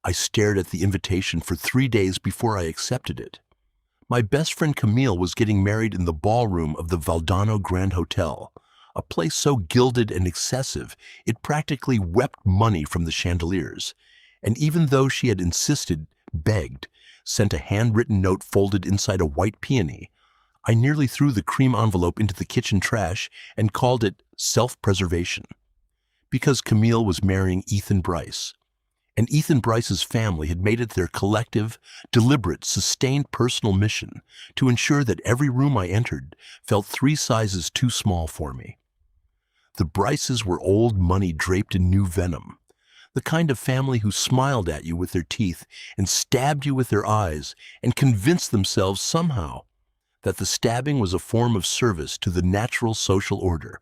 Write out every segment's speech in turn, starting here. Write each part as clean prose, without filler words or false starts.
I stared at the invitation for 3 days before I accepted it. My best friend Camille was getting married in the ballroom of the Valdano Grand Hotel, a place so gilded and excessive it practically wept money from the chandeliers. And even though she had insisted, begged, sent a handwritten note folded inside a white peony, I nearly threw the cream envelope into the kitchen trash and called it self-preservation. Because Camille was marrying Ethan Bryce. And Ethan Bryce's family had made it their collective, deliberate, sustained personal mission to ensure that every room I entered felt 3 sizes too small for me. The Bryces were old money draped in new venom, the kind of family who smiled at you with their teeth and stabbed you with their eyes and convinced themselves somehow that the stabbing was a form of service to the natural social order.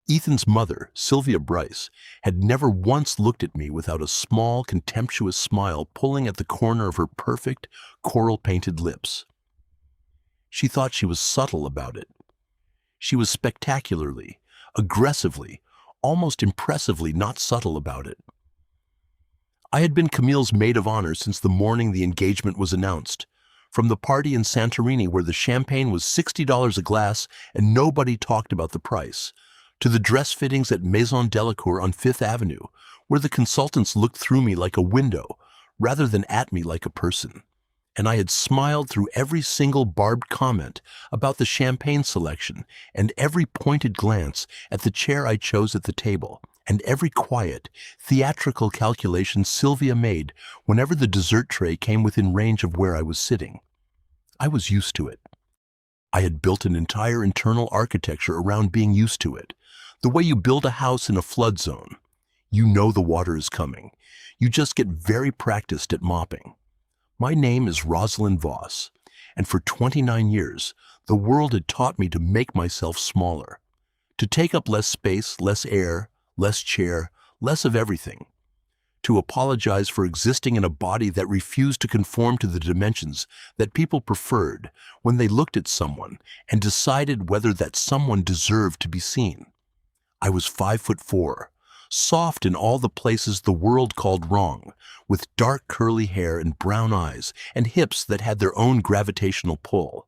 Ethan's mother, Sylvia Bryce, had never once looked at me without a small, contemptuous smile pulling at the corner of her perfect, coral-painted lips. She thought she was subtle about it. She was spectacularly, aggressively, almost impressively not subtle about it. I had been Camille's maid of honor since the morning the engagement was announced, from the party in Santorini where the champagne was $60 a glass and nobody talked about the price, to the dress fittings at Maison Delacour on Fifth Avenue, where the consultants looked through me like a window rather than at me like a person. And I had smiled through every single barbed comment about the champagne selection and every pointed glance at the chair I chose at the table and every quiet, theatrical calculation Sylvia made whenever the dessert tray came within range of where I was sitting. I was used to it. I had built an entire internal architecture around being used to it. The way you build a house in a flood zone. You know the water is coming. You just get very practiced at mopping. My name is Rosalind Voss, and for 29 years, the world had taught me to make myself smaller, to take up less space, less air, less chair, less of everything, to apologize for existing in a body that refused to conform to the dimensions that people preferred when they looked at someone and decided whether that someone deserved to be seen. I was 5'4", soft in all the places the world called wrong, with dark curly hair and brown eyes and hips that had their own gravitational pull.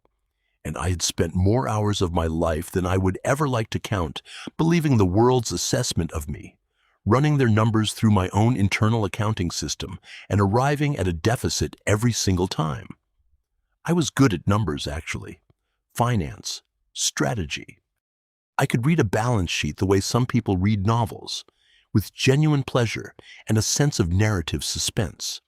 And I had spent more hours of my life than I would ever like to count believing the world's assessment of me, running their numbers through my own internal accounting system and arriving at a deficit every single time. I was good at numbers, actually. Finance, strategy. I could read a balance sheet the way some people read novels, with genuine pleasure and a sense of narrative suspense.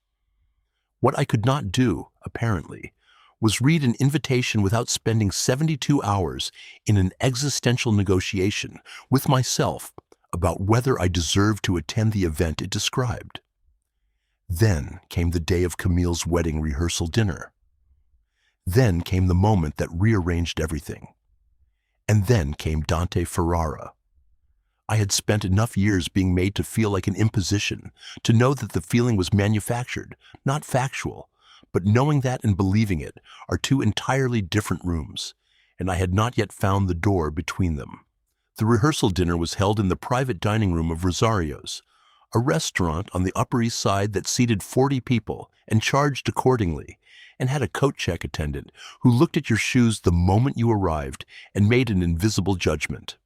What I could not do, apparently, was read an invitation without spending 72 hours in an existential negotiation with myself about whether I deserved to attend the event it described. Then came the day of Camille's wedding rehearsal dinner. Then came the moment that rearranged everything. And then came Dante Ferrara. I had spent enough years being made to feel like an imposition, to know that the feeling was manufactured, not factual, but knowing that and believing it are 2 entirely different rooms, and I had not yet found the door between them. The rehearsal dinner was held in the private dining room of Rosario's, a restaurant on the Upper East Side that seated 40 people and charged accordingly, and had a coat check attendant who looked at your shoes the moment you arrived and made an invisible judgment.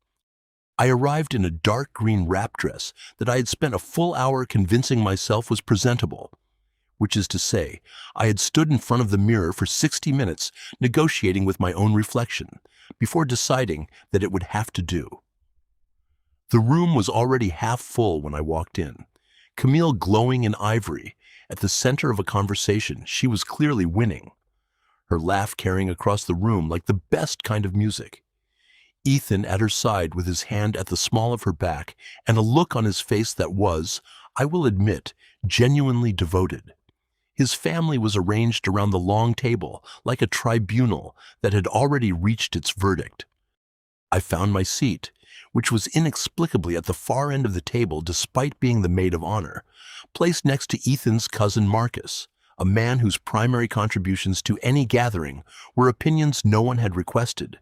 I arrived in a dark green wrap dress that I had spent a full hour convincing myself was presentable, which is to say, I had stood in front of the mirror for 60 minutes negotiating with my own reflection before deciding that it would have to do. The room was already half full when I walked in, Camille glowing in ivory, at the center of a conversation she was clearly winning, her laugh carrying across the room like the best kind of music. Ethan at her side with his hand at the small of her back and a look on his face that was, I will admit, genuinely devoted. His family was arranged around the long table like a tribunal that had already reached its verdict. I found my seat, which was inexplicably at the far end of the table despite being the maid of honor, placed next to Ethan's cousin Marcus, a man whose primary contributions to any gathering were opinions no one had requested,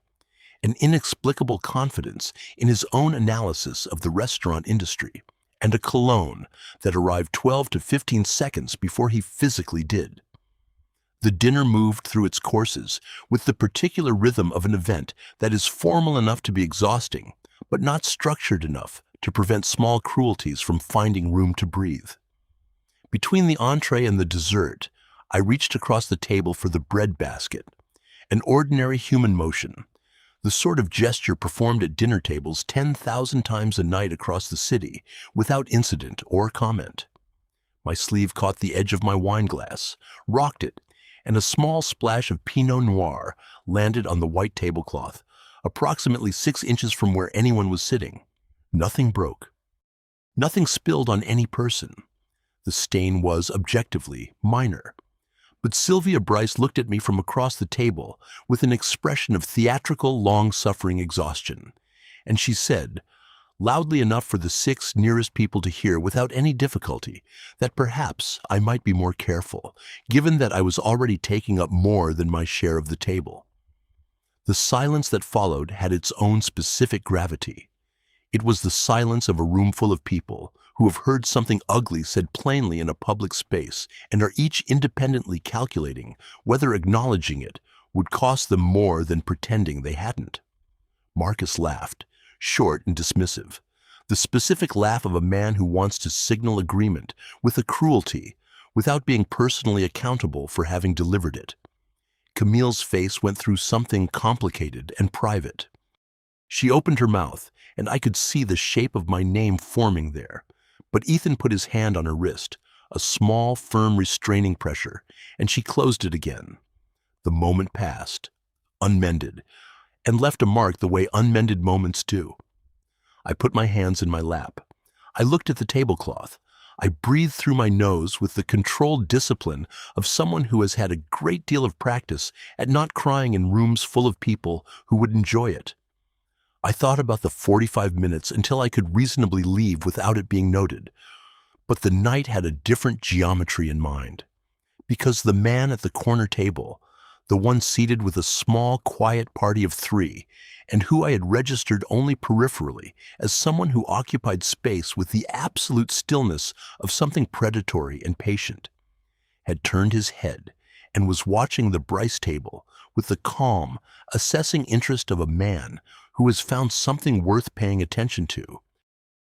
an inexplicable confidence in his own analysis of the restaurant industry, and a cologne that arrived 12 to 15 seconds before he physically did. The dinner moved through its courses with the particular rhythm of an event that is formal enough to be exhausting, but not structured enough to prevent small cruelties from finding room to breathe. Between the entree and the dessert, I reached across the table for the bread basket, an ordinary human motion, the sort of gesture performed at dinner tables 10,000 times a night across the city without incident or comment. My sleeve caught the edge of my wine glass, rocked it, and a small splash of Pinot Noir landed on the white tablecloth, approximately 6 inches from where anyone was sitting. Nothing broke. Nothing spilled on any person. The stain was, objectively, minor. But Sylvia Bryce looked at me from across the table with an expression of theatrical, long-suffering exhaustion, and she said, loudly enough for the 6 nearest people to hear without any difficulty, that perhaps I might be more careful, given that I was already taking up more than my share of the table. The silence that followed had its own specific gravity. It was the silence of a room full of people who have heard something ugly said plainly in a public space and are each independently calculating whether acknowledging it would cost them more than pretending they hadn't. Marcus laughed, short and dismissive, the specific laugh of a man who wants to signal agreement with a cruelty without being personally accountable for having delivered it. Camille's face went through something complicated and private. She opened her mouth, and I could see the shape of my name forming there. But Ethan put his hand on her wrist, a small, firm restraining pressure, and she closed it again. The moment passed, unmended, and left a mark the way unmended moments do. I put my hands in my lap. I looked at the tablecloth. I breathed through my nose with the controlled discipline of someone who has had a great deal of practice at not crying in rooms full of people who would enjoy it. I thought about the 45 minutes until I could reasonably leave without it being noted. But the night had a different geometry in mind. Because the man at the corner table, the one seated with a small, quiet party of 3, and who I had registered only peripherally as someone who occupied space with the absolute stillness of something predatory and patient, had turned his head and was watching the Bryce table with the calm, assessing interest of a man who has found something worth paying attention to.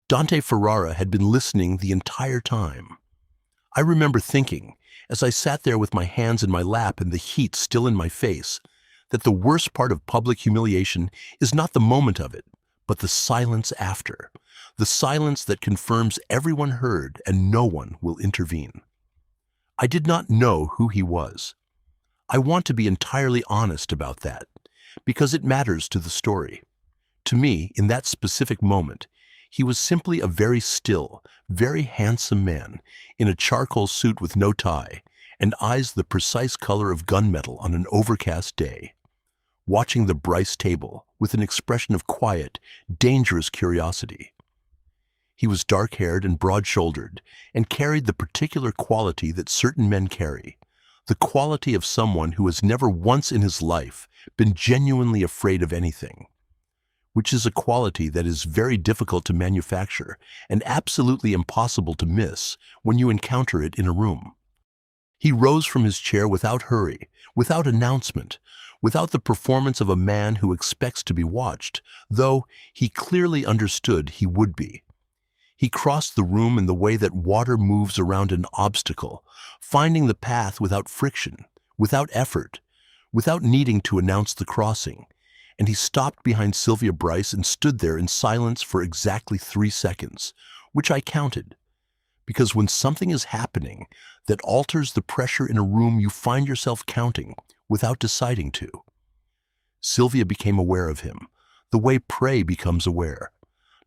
Dante Ferrara had been listening the entire time. I remember thinking, as I sat there with my hands in my lap and the heat still in my face, that the worst part of public humiliation is not the moment of it, but the silence after, the silence that confirms everyone heard and no one will intervene. I did not know who he was. I want to be entirely honest about that, because it matters to the story. To me, in that specific moment, he was simply a very still, very handsome man in a charcoal suit with no tie and eyes the precise color of gunmetal on an overcast day, watching the Bryce table with an expression of quiet, dangerous curiosity. He was dark-haired and broad-shouldered and carried the particular quality that certain men carry, the quality of someone who has never once in his life been genuinely afraid of anything, which is a quality that is very difficult to manufacture and absolutely impossible to miss when you encounter it in a room. He rose from his chair without hurry, without announcement, without the performance of a man who expects to be watched, though he clearly understood he would be. He crossed the room in the way that water moves around an obstacle, finding the path without friction, without effort, without needing to announce the crossing, and he stopped behind Sylvia Bryce and stood there in silence for exactly 3 seconds, which I counted. Because when something is happening that alters the pressure in a room, you find yourself counting without deciding to. Sylvia became aware of him, the way prey becomes aware,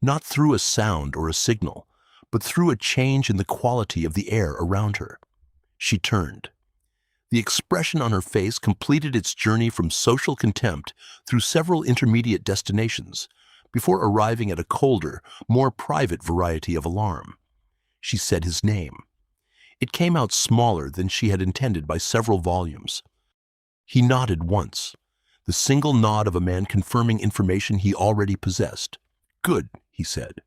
not through a sound or a signal, but through a change in the quality of the air around her. She turned. The expression on her face completed its journey from social contempt through several intermediate destinations, before arriving at a colder, more private variety of alarm. She said his name. It came out smaller than she had intended by several volumes. He nodded once, the single nod of a man confirming information he already possessed. "Good," he said.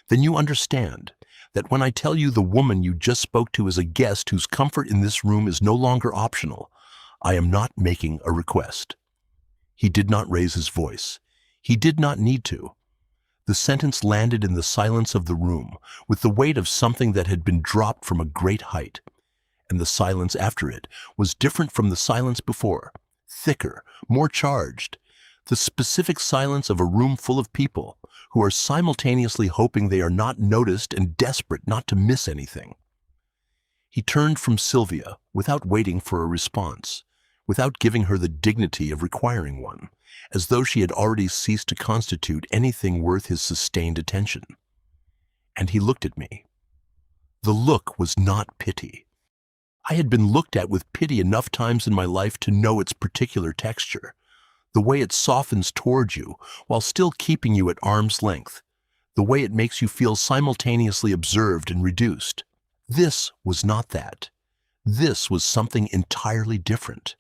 "Then you understand, that when I tell you the woman you just spoke to is a guest whose comfort in this room is no longer optional, I am not making a request." He did not raise his voice. He did not need to. The sentence landed in the silence of the room with the weight of something that had been dropped from a great height. And the silence after it was different from the silence before, thicker, more charged. The specific silence of a room full of people who are simultaneously hoping they are not noticed and desperate not to miss anything. He turned from Sylvia without waiting for a response, without giving her the dignity of requiring one, as though she had already ceased to constitute anything worth his sustained attention. And he looked at me. The look was not pity. I had been looked at with pity enough times in my life to know its particular texture, the way it softens toward you while still keeping you at arm's length, the way it makes you feel simultaneously observed and reduced. This was not that. This was something entirely different.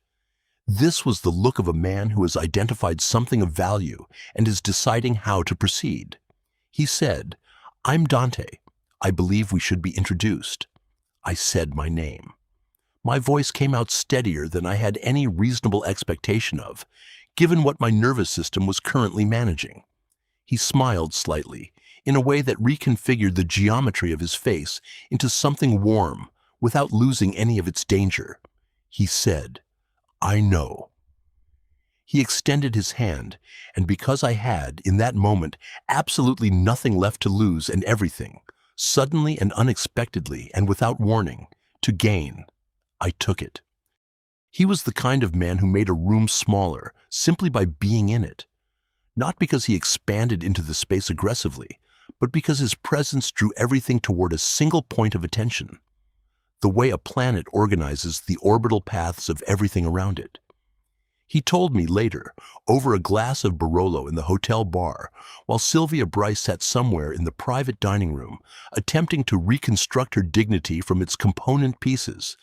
This was the look of a man who has identified something of value and is deciding how to proceed. He said, "I'm Dante. I believe we should be introduced." I said my name. My voice came out steadier than I had any reasonable expectation of, given what my nervous system was currently managing. He smiled slightly, in a way that reconfigured the geometry of his face into something warm, without losing any of its danger. He said, "I know." He extended his hand, and because I had, in that moment, absolutely nothing left to lose and everything, suddenly and unexpectedly and without warning, to gain, I took it. He was the kind of man who made a room smaller simply by being in it. Not because he expanded into the space aggressively, but because his presence drew everything toward a single point of attention. The way a planet organizes the orbital paths of everything around it. He told me later, over a glass of Barolo in the hotel bar, while Sylvia Bryce sat somewhere in the private dining room, attempting to reconstruct her dignity from its component pieces,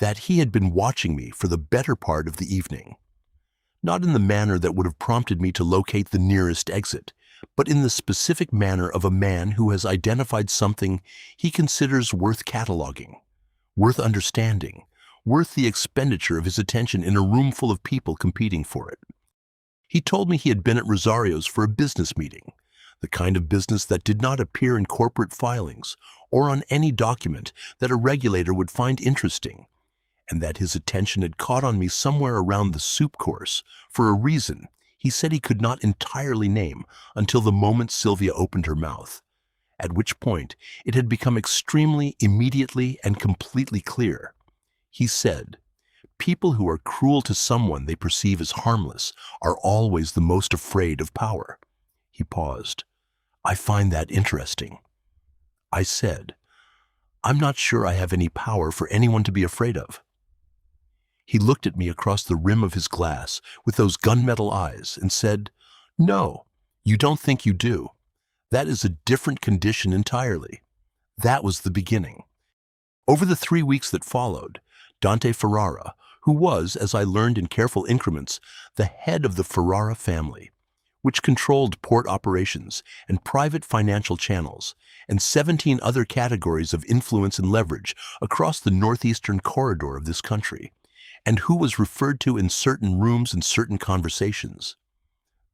that he had been watching me for the better part of the evening. Not in the manner that would have prompted me to locate the nearest exit, but in the specific manner of a man who has identified something he considers worth cataloging, worth understanding, worth the expenditure of his attention in a room full of people competing for it. He told me he had been at Rosario's for a business meeting, the kind of business that did not appear in corporate filings or on any document that a regulator would find interesting, and that his attention had caught on me somewhere around the soup course for a reason he said he could not entirely name until the moment Sylvia opened her mouth, at which point it had become extremely, immediately, and completely clear. He said, "People who are cruel to someone they perceive as harmless are always the most afraid of power." He paused. "I find that interesting." I said, "I'm not sure I have any power for anyone to be afraid of." He looked at me across the rim of his glass with those gunmetal eyes and said, "No, you don't think you do. That is a different condition entirely." That was the beginning. Over the 3 weeks that followed, Dante Ferrara, who was, as I learned in careful increments, the head of the Ferrara family, which controlled port operations and private financial channels, and 17 other categories of influence and leverage across the northeastern corridor of this country, and who was referred to in certain rooms and certain conversations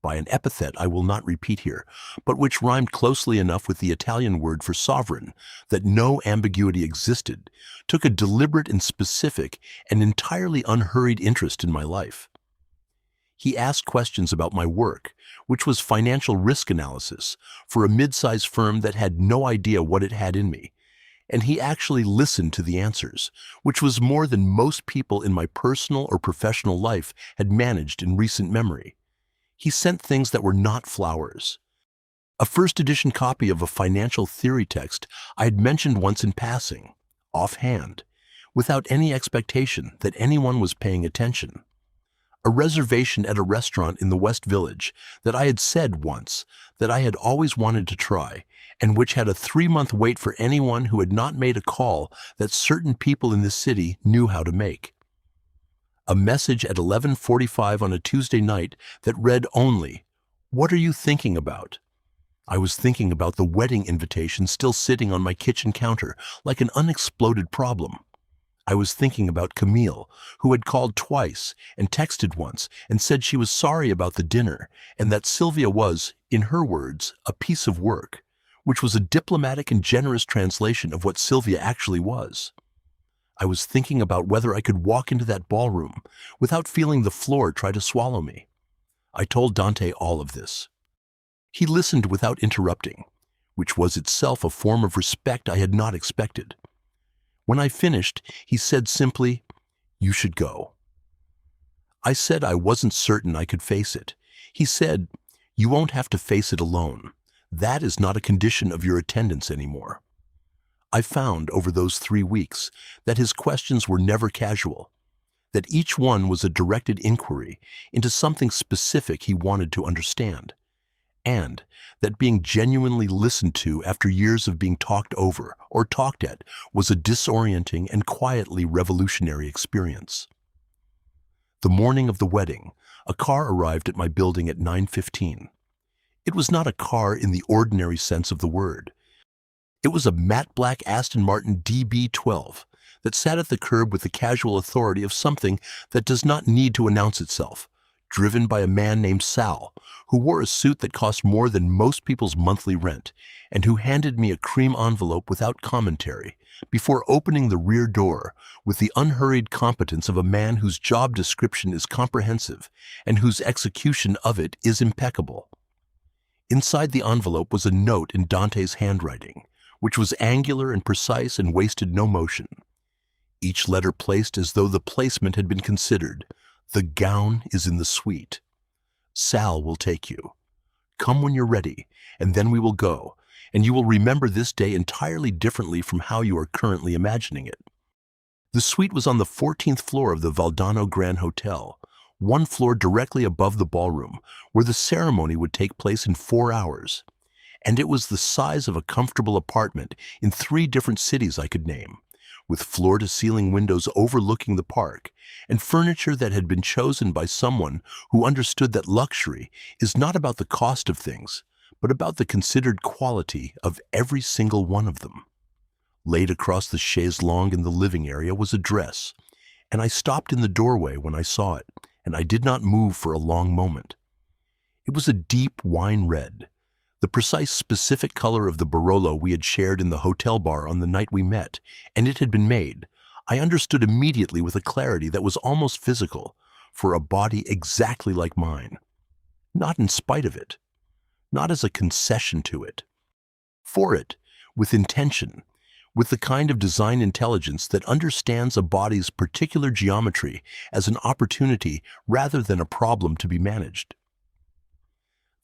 by an epithet I will not repeat here, but which rhymed closely enough with the Italian word for sovereign that no ambiguity existed, took a deliberate and specific and entirely unhurried interest in my life. He asked questions about my work, which was financial risk analysis for a mid-sized firm that had no idea what it had in me, and he actually listened to the answers, which was more than most people in my personal or professional life had managed in recent memory. He sent things that were not flowers. A first edition copy of a financial theory text I had mentioned once in passing, offhand, without any expectation that anyone was paying attention. A reservation at a restaurant in the West Village that I had said once that I had always wanted to try, and which had a 3-month wait for anyone who had not made a call that certain people in the city knew how to make. A message at 11:45 on a Tuesday night that read only, "What are you thinking about?" I was thinking about the wedding invitation still sitting on my kitchen counter like an unexploded problem. I was thinking about Camille, who had called twice and texted once and said she was sorry about the dinner and that Sylvia was, in her words, a piece of work, which was a diplomatic and generous translation of what Sylvia actually was. I was thinking about whether I could walk into that ballroom without feeling the floor try to swallow me. I told Dante all of this. He listened without interrupting, which was itself a form of respect I had not expected. When I finished, he said simply, "You should go." I said I wasn't certain I could face it. He said, "You won't have to face it alone. That is not a condition of your attendance anymore." I found over those 3 weeks that his questions were never casual, that each one was a directed inquiry into something specific he wanted to understand, and that being genuinely listened to after years of being talked over or talked at was a disorienting and quietly revolutionary experience. The morning of the wedding, a car arrived at my building at 9:15. It was not a car in the ordinary sense of the word. It was a matte black Aston Martin DB12 that sat at the curb with the casual authority of something that does not need to announce itself, driven by a man named Sal, who wore a suit that cost more than most people's monthly rent, and who handed me a cream envelope without commentary, before opening the rear door with the unhurried competence of a man whose job description is comprehensive and whose execution of it is impeccable. Inside the envelope was a note in Dante's handwriting, which was angular and precise and wasted no motion. Each letter placed as though the placement had been considered. "The gown is in the suite. Sal will take you. Come when you're ready, and then we will go, and you will remember this day entirely differently from how you are currently imagining it." The suite was on the 14th floor of the Valdano Grand Hotel, one floor directly above the ballroom, where the ceremony would take place in 4 hours. And it was the size of a comfortable apartment in 3 different cities I could name, with floor-to-ceiling windows overlooking the park, and furniture that had been chosen by someone who understood that luxury is not about the cost of things, but about the considered quality of every single one of them. Laid across the chaise longue in the living area was a dress, and I stopped in the doorway when I saw it, and I did not move for a long moment. It was a deep wine red, the precise specific color of the Barolo we had shared in the hotel bar on the night we met, and it had been made, I understood immediately with a clarity that was almost physical, for a body exactly like mine. Not in spite of it, not as a concession to it. For it, with intention, with the kind of design intelligence that understands a body's particular geometry as an opportunity rather than a problem to be managed.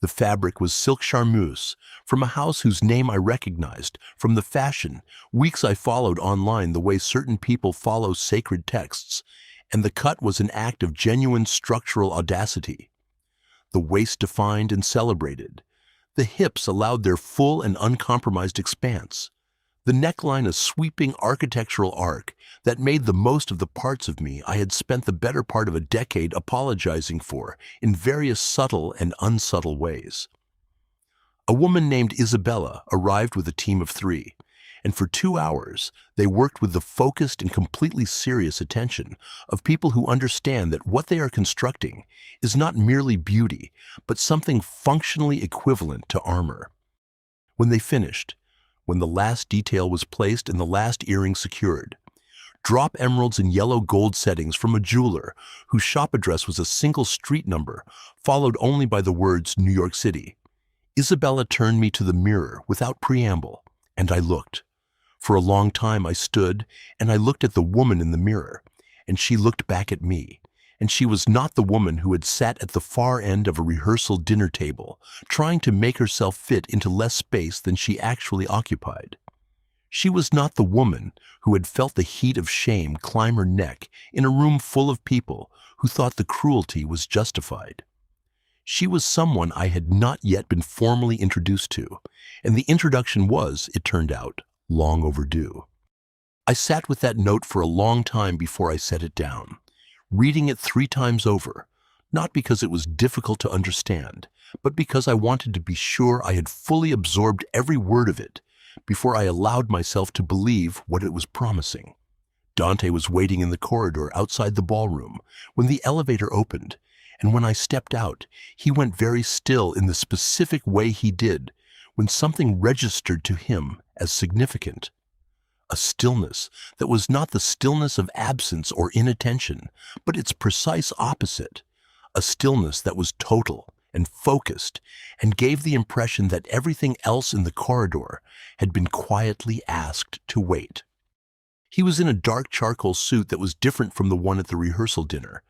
The fabric was silk charmeuse, from a house whose name I recognized from the fashion weeks I followed online the way certain people follow sacred texts, and the cut was an act of genuine structural audacity. The waist defined and celebrated. The hips allowed their full and uncompromised expanse. The neckline a sweeping architectural arc that made the most of the parts of me I had spent the better part of a decade apologizing for in various subtle and unsubtle ways. A woman named Isabella arrived with a team of 3, and for 2 hours they worked with the focused and completely serious attention of people who understand that what they are constructing is not merely beauty, but something functionally equivalent to armor. When they finished, when the last detail was placed and the last earring secured, drop emeralds and yellow gold settings from a jeweler whose shop address was a single street number, followed only by the words New York City. Isabella turned me to the mirror without preamble, and I looked. For a long time I stood, and I looked at the woman in the mirror, and she looked back at me. And she was not the woman who had sat at the far end of a rehearsal dinner table, trying to make herself fit into less space than she actually occupied. She was not the woman who had felt the heat of shame climb her neck in a room full of people who thought the cruelty was justified. She was someone I had not yet been formally introduced to, and the introduction was, it turned out, long overdue. I sat with that note for a long time before I set it down, reading it 3 times over, not because it was difficult to understand, but because I wanted to be sure I had fully absorbed every word of it before I allowed myself to believe what it was promising. Dante was waiting in the corridor outside the ballroom when the elevator opened, and when I stepped out, he went very still in the specific way he did when something registered to him as significant. A stillness that was not the stillness of absence or inattention, but its precise opposite. A stillness that was total and focused and gave the impression that everything else in the corridor had been quietly asked to wait. He was in a dark charcoal suit that was different from the one at the rehearsal dinner,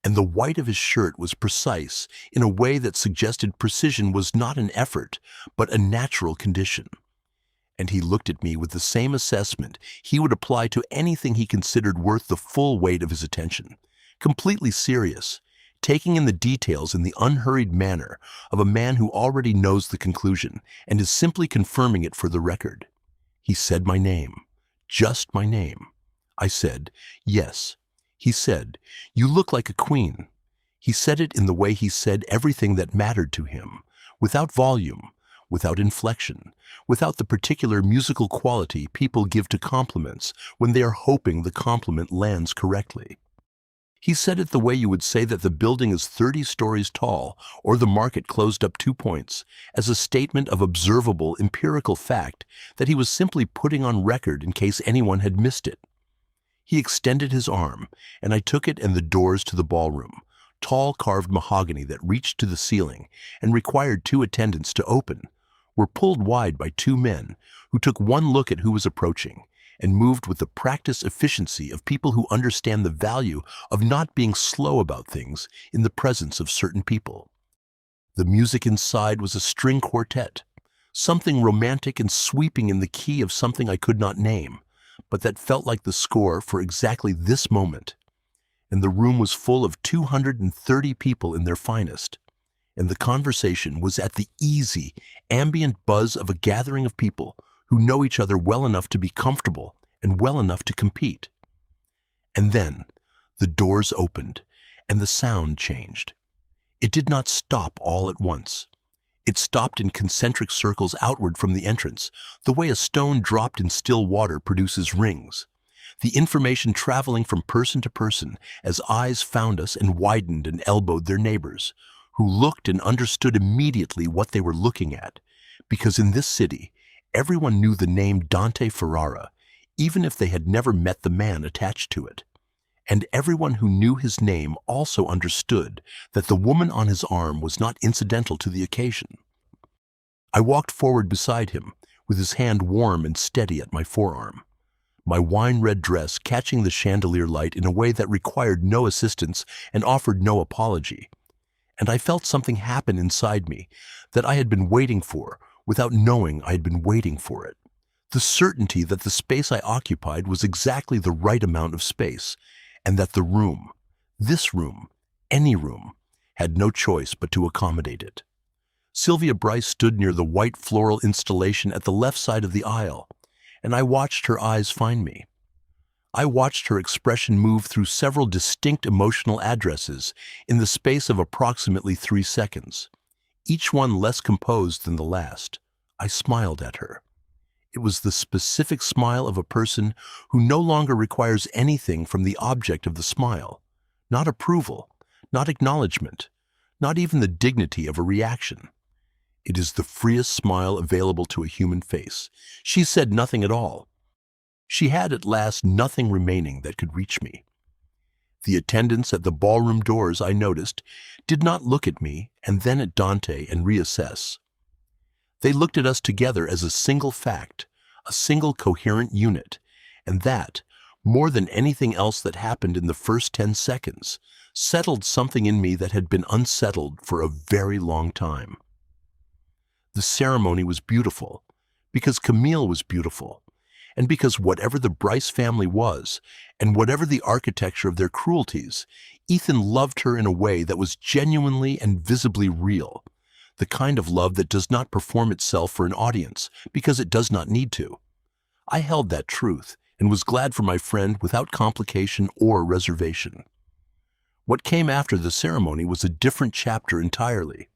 and the white of his shirt was precise in a way that suggested precision was not an effort, but a natural condition. And he looked at me with the same assessment he would apply to anything he considered worth the full weight of his attention, completely serious, taking in the details in the unhurried manner of a man who already knows the conclusion and is simply confirming it for the record. He said my name, just my name. I said, yes. He said, you look like a queen. He said it in the way he said everything that mattered to him, without volume, without inflection, without the particular musical quality people give to compliments when they are hoping the compliment lands correctly. He said it the way you would say that the building is 30 stories tall or the market closed up 2 points, as a statement of observable empirical fact that he was simply putting on record in case anyone had missed it. He extended his arm, and I took it and the doors to the ballroom, tall carved mahogany that reached to the ceiling and required 2 attendants to open, were pulled wide by 2 men who took one look at who was approaching and moved with the practiced efficiency of people who understand the value of not being slow about things in the presence of certain people. The music inside was a string quartet, something romantic and sweeping in the key of something I could not name, but that felt like the score for exactly this moment. And the room was full of 230 people in their finest, and the conversation was at the easy, ambient buzz of a gathering of people who know each other well enough to be comfortable and well enough to compete. And then the doors opened and the sound changed. It did not stop all at once. It stopped in concentric circles outward from the entrance, the way a stone dropped in still water produces rings. The information traveling from person to person as eyes found us and widened and elbowed their neighbors, who looked and understood immediately what they were looking at, because in this city, everyone knew the name Dante Ferrara, even if they had never met the man attached to it. And everyone who knew his name also understood that the woman on his arm was not incidental to the occasion. I walked forward beside him, with his hand warm and steady at my forearm, my wine-red dress catching the chandelier light in a way that required no assistance and offered no apology. And I felt something happen inside me that I had been waiting for, without knowing I had been waiting for it. The certainty that the space I occupied was exactly the right amount of space, and that the room, this room, any room, had no choice but to accommodate it. Sylvia Bryce stood near the white floral installation at the left side of the aisle, and I watched her eyes find me. I watched her expression move through several distinct emotional addresses in the space of approximately 3 seconds, each one less composed than the last. I smiled at her. It was the specific smile of a person who no longer requires anything from the object of the smile, not approval, not acknowledgement, not even the dignity of a reaction. It is the freest smile available to a human face. She said nothing at all. She had at last nothing remaining that could reach me. The attendants at the ballroom doors, I noticed, did not look at me and then at Dante and reassess. They looked at us together as a single fact, a single coherent unit, and that, more than anything else that happened in the first 10 seconds, settled something in me that had been unsettled for a very long time. The ceremony was beautiful, because Camille was beautiful, and because whatever the Bryce family was, and whatever the architecture of their cruelties, Ethan loved her in a way that was genuinely and visibly real, the kind of love that does not perform itself for an audience because it does not need to. I held that truth and was glad for my friend without complication or reservation. What came after the ceremony was a different chapter entirely.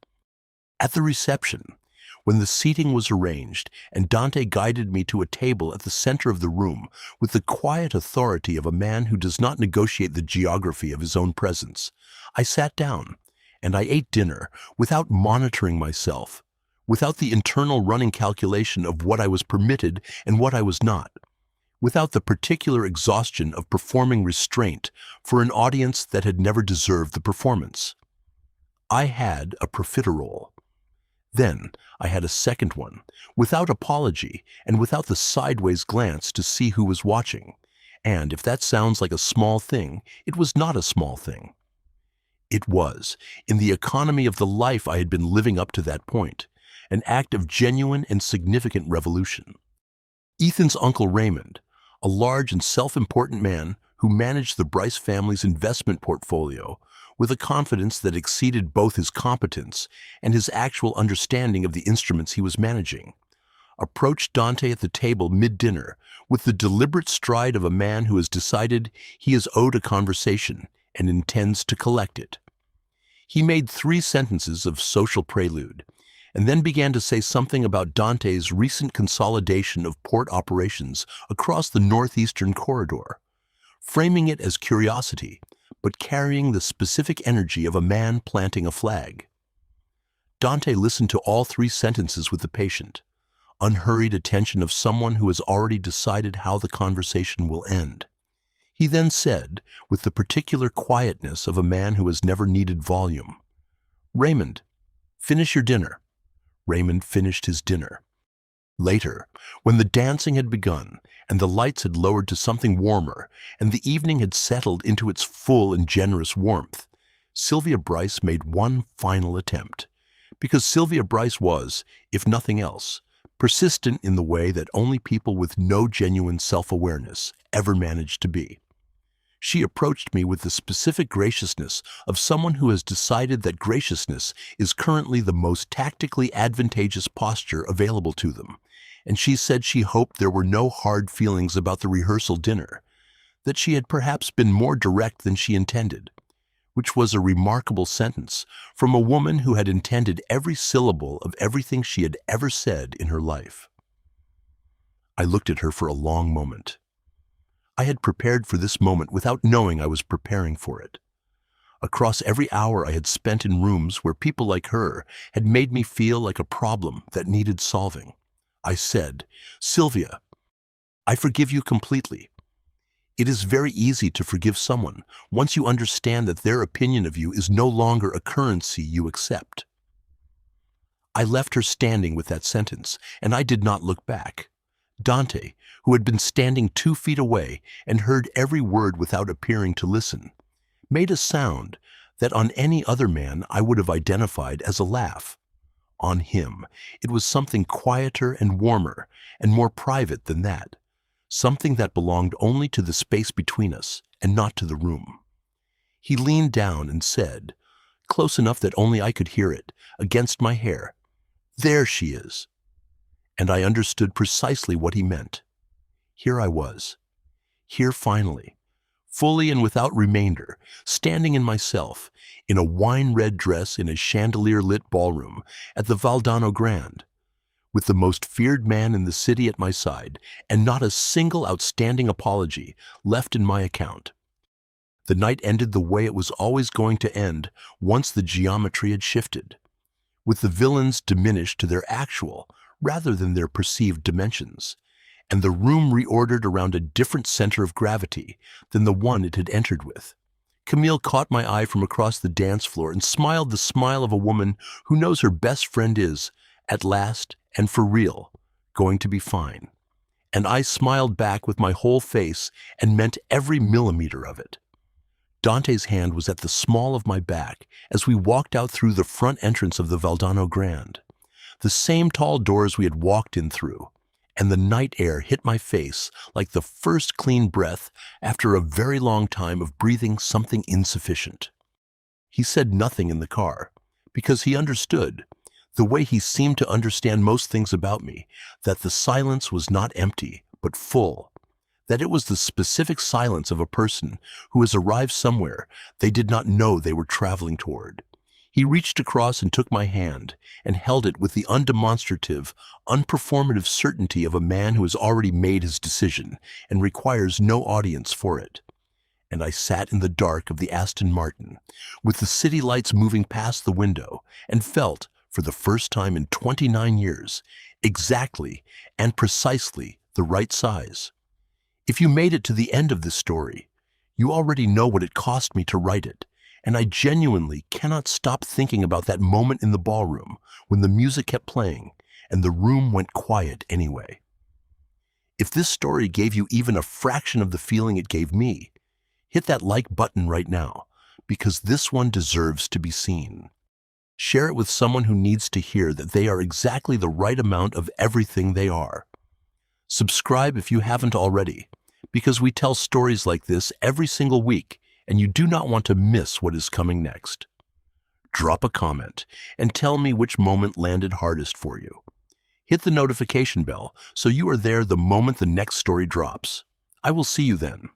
At the reception, when the seating was arranged and Dante guided me to a table at the center of the room with the quiet authority of a man who does not negotiate the geography of his own presence, I sat down and I ate dinner without monitoring myself, without the internal running calculation of what I was permitted and what I was not, without the particular exhaustion of performing restraint for an audience that had never deserved the performance. I had a profiterole. Then I had a second one, without apology and without the sideways glance to see who was watching. And if that sounds like a small thing, it was not a small thing. It was, in the economy of the life I had been living up to that point, an act of genuine and significant revolution. Ethan's uncle Raymond, a large and self-important man who managed the Bryce family's investment portfolio with a confidence that exceeded both his competence and his actual understanding of the instruments he was managing, approached Dante at the table mid-dinner with the deliberate stride of a man who has decided he is owed a conversation and intends to collect it. He made 3 sentences of social prelude, and then began to say something about Dante's recent consolidation of port operations across the northeastern corridor, framing it as curiosity, but carrying the specific energy of a man planting a flag. Dante listened to all 3 sentences with the patient, unhurried attention of someone who has already decided how the conversation will end. He then said, with the particular quietness of a man who has never needed volume, "Raymond, finish your dinner." Raymond finished his dinner. Later, when the dancing had begun and the lights had lowered to something warmer and the evening had settled into its full and generous warmth, Sylvia Bryce made one final attempt, because Sylvia Bryce was, if nothing else, persistent in the way that only people with no genuine self-awareness ever managed to be. She approached me with the specific graciousness of someone who has decided that graciousness is currently the most tactically advantageous posture available to them, and she said she hoped there were no hard feelings about the rehearsal dinner, that she had perhaps been more direct than she intended, which was a remarkable sentence from a woman who had intended every syllable of everything she had ever said in her life. I looked at her for a long moment. I had prepared for this moment without knowing I was preparing for it. Across every hour I had spent in rooms where people like her had made me feel like a problem that needed solving, I said, "Sylvia, I forgive you completely. It is very easy to forgive someone once you understand that their opinion of you is no longer a currency you accept." I left her standing with that sentence, and I did not look back. Dante, who had been standing 2 feet away and heard every word without appearing to listen, made a sound that on any other man I would have identified as a laugh. On him, it was something quieter and warmer and more private than that, something that belonged only to the space between us and not to the room. He leaned down and said, close enough that only I could hear it, against my hair, "There she is." And I understood precisely what he meant. Here I was. Here finally, fully and without remainder, standing in myself, in a wine-red dress in a chandelier-lit ballroom at the Valdano Grand, with the most feared man in the city at my side, and not a single outstanding apology left in my account. The night ended the way it was always going to end once the geometry had shifted, with the villains diminished to their actual rather than their perceived dimensions, and the room reordered around a different center of gravity than the one it had entered with. Camille caught my eye from across the dance floor and smiled the smile of a woman who knows her best friend is, at last and for real, going to be fine. And I smiled back with my whole face and meant every millimeter of it. Dante's hand was at the small of my back as we walked out through the front entrance of the Valdano Grand, the same tall doors we had walked in through, and the night air hit my face like the first clean breath after a very long time of breathing something insufficient. He said nothing in the car, because he understood, the way he seemed to understand most things about me, that the silence was not empty, but full, that it was the specific silence of a person who has arrived somewhere they did not know they were traveling toward. He reached across and took my hand and held it with the undemonstrative, unperformative certainty of a man who has already made his decision and requires no audience for it. And I sat in the dark of the Aston Martin, with the city lights moving past the window, and felt, for the first time in 29 years, exactly and precisely the right size. If you made it to the end of this story, you already know what it cost me to write it, and I genuinely cannot stop thinking about that moment in the ballroom when the music kept playing and the room went quiet anyway. If this story gave you even a fraction of the feeling it gave me, hit that like button right now, because this one deserves to be seen. Share it with someone who needs to hear that they are exactly the right amount of everything they are. Subscribe if you haven't already, because we tell stories like this every single week, and you do not want to miss what is coming next. Drop a comment and tell me which moment landed hardest for you. Hit the notification bell so you are there the moment the next story drops. I will see you then.